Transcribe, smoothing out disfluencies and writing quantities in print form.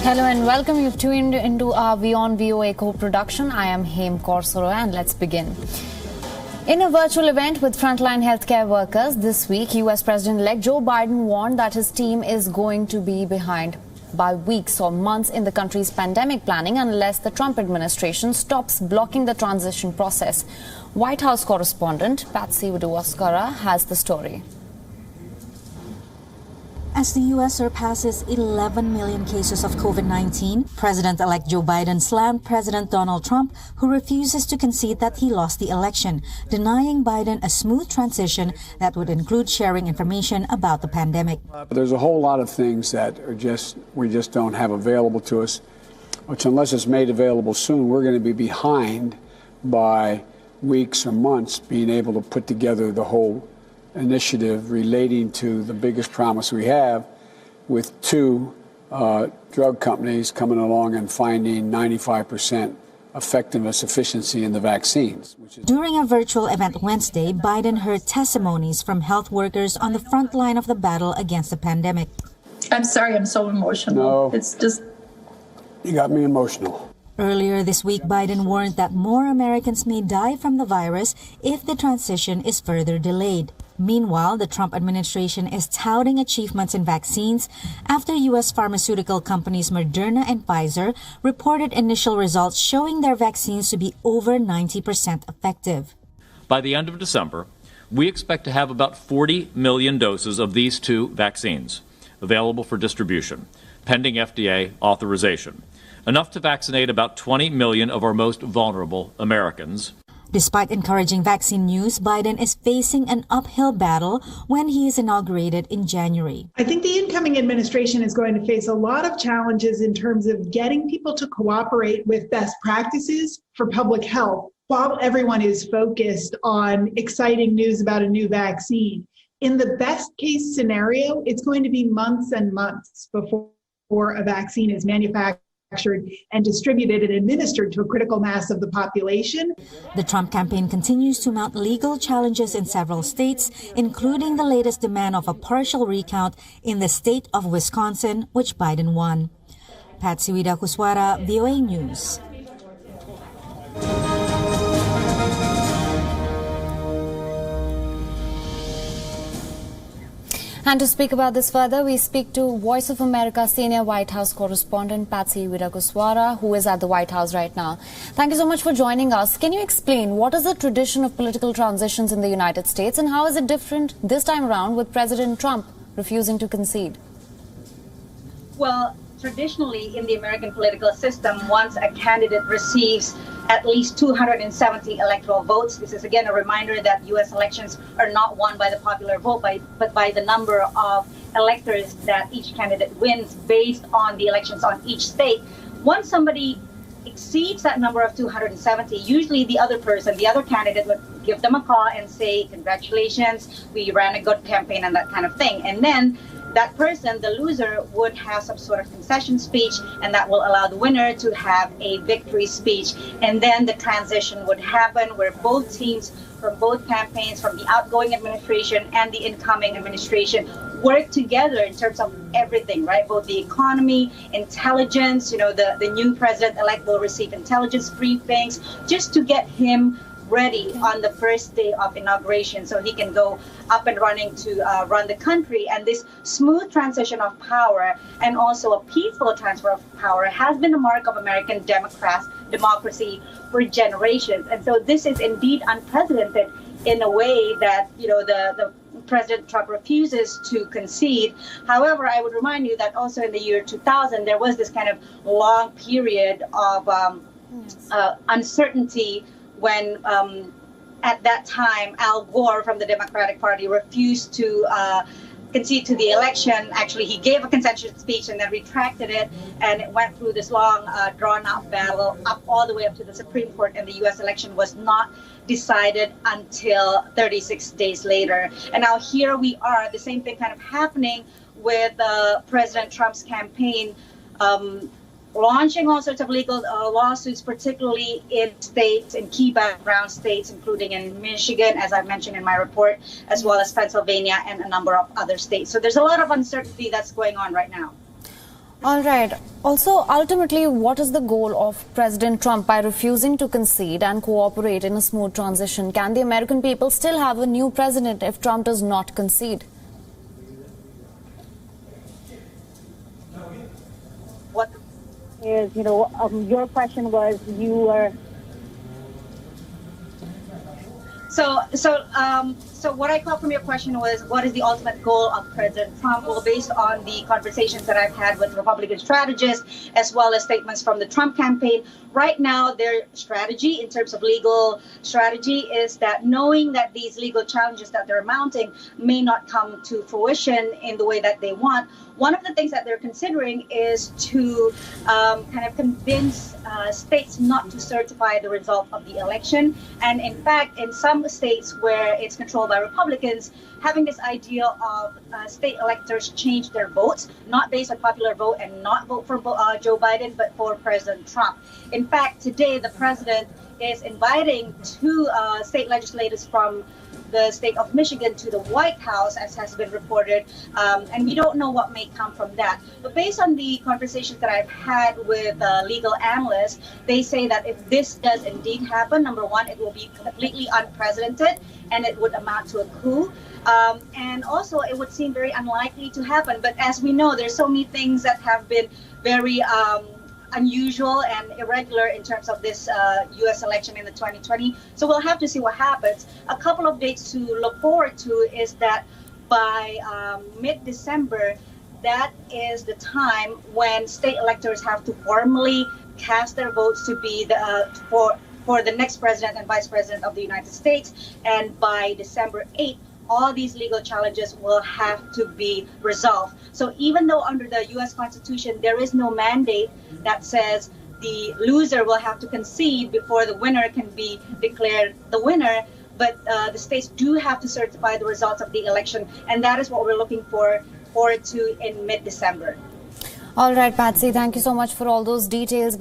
Hello and welcome. You've tuned into our WION-VoA Co-Production. I am Hem Korsoro and let's begin. In a virtual event with frontline healthcare workers this week, US President-elect Joe Biden warned that his team is going to be behind by weeks or months in the country's pandemic planning unless the Trump administration stops blocking the transition process. White House correspondent Patsy Widakuswara has the story. As the U.S. surpasses 11 million cases of COVID-19, President-elect Joe Biden slammed President Donald Trump, who refuses to concede that he lost the election, denying Biden a smooth transition that would include sharing information about the pandemic. There's a whole lot of things that are we just don't have available to us, which unless it's made available soon, we're going to be behind by weeks or months being able to put together the whole initiative relating to the biggest promise we have with two drug companies coming along and finding 95% effectiveness, efficiency in the vaccines. During a virtual event Wednesday, Biden heard testimonies from health workers on the front line of the battle against the pandemic. I'm sorry, I'm so emotional. No, it's just... You got me emotional. Earlier this week, Biden warned that more Americans may die from the virus if the transition is further delayed. Meanwhile, the Trump administration is touting achievements in vaccines after U.S. pharmaceutical companies Moderna and Pfizer reported initial results showing their vaccines to be over 90% effective. By the end of December, we expect to have about 40 million doses of these two vaccines available for distribution, pending FDA authorization, enough to vaccinate about 20 million of our most vulnerable Americans. Despite encouraging vaccine news, Biden is facing an uphill battle when he is inaugurated in January. I think the incoming administration is going to face a lot of challenges in terms of getting people to cooperate with best practices for public health while everyone is focused on exciting news about a new vaccine. In the best case scenario, it's going to be months and months before a vaccine is manufactured and distributed and administered to a critical mass of the population. The Trump campaign continues to mount legal challenges in several states, including the latest demand of a partial recount in the state of Wisconsin, which Biden won. Patsy Widakuswara, VOA News. And to speak about this further, we speak to Voice of America senior White House correspondent Patsy Widakuswara, who is at the White House right now. Thank you so much for joining us. Can you explain what is the tradition of political transitions in the United States and how is it different this time around with President Trump refusing to concede? Well, traditionally in the American political system, once a candidate receives at least 270 electoral votes. This is again a reminder that U.S. elections are not won by the popular vote, but by the number of electors that each candidate wins based on the elections on each state. Once somebody exceeds that number of 270, usually the other candidate would give them a call and say, congratulations, we ran a good campaign and that kind of thing. And then that person, the loser, would have some sort of concession speech, and that will allow the winner to have a victory speech. And then the transition would happen where both teams from both campaigns, from the outgoing administration and the incoming administration, work together in terms of everything, right? Both the economy, intelligence, the new president-elect will receive intelligence briefings just to get him ready on the first day of inauguration so he can go up and running to run the country. And this smooth transition of power and also a peaceful transfer of power has been a mark of American democracy for generations. And so this is indeed unprecedented in a way that, the President Trump refuses to concede. However, I would remind you that also in the year 2000, there was this kind of long period of uncertainty when at that time Al Gore from the Democratic Party refused to concede to the election. Actually, he gave a concession speech and then retracted it, and it went through this long drawn-out battle up all the way up to the Supreme Court, and the U.S. election was not decided until 36 days later. And now here we are, the same thing kind of happening with President Trump's campaign, launching all sorts of legal lawsuits, particularly in states, in key battleground states, including in Michigan, as I mentioned in my report, as well as Pennsylvania and a number of other states. So there's a lot of uncertainty that's going on right now. All right. Also, ultimately, what is the goal of President Trump by refusing to concede and cooperate in a smooth transition? Can the American people still have a new president if Trump does not concede? What is, your question was, you were... So what I caught from your question was, what is the ultimate goal of President Trump? Well, based on the conversations that I've had with Republican strategists, as well as statements from the Trump campaign, right now their strategy in terms of legal strategy is that, knowing that these legal challenges that they're mounting may not come to fruition in the way that they want, one of the things that they're considering is to kind of convince states not to certify the result of the election. And in fact, in some states where it's controlled by Republicans, having this idea of state electors change their votes, not based on popular vote and not vote for Joe Biden, but for President Trump. In fact, today the president is inviting two state legislators from the state of Michigan to the White House, as has been reported, and we don't know what may come from that. But based on the conversations that I've had with legal analysts, they say that if this does indeed happen, number one, it will be completely unprecedented and it would amount to a coup. And also, it would seem very unlikely to happen. But as we know, there's so many things that have been very unusual and irregular in terms of this U.S. election in the 2020. So we'll have to see what happens. A couple of dates to look forward to is that by mid-December, that is the time when state electors have to formally cast their votes to be the for the next president and vice president of the United States. And by December 8th, all these legal challenges will have to be resolved. So even though under the U.S. Constitution, there is no mandate that says the loser will have to concede before the winner can be declared the winner, but the states do have to certify the results of the election. And that is what we're looking forward to in mid-December. All right, Patsy, thank you so much for all those details.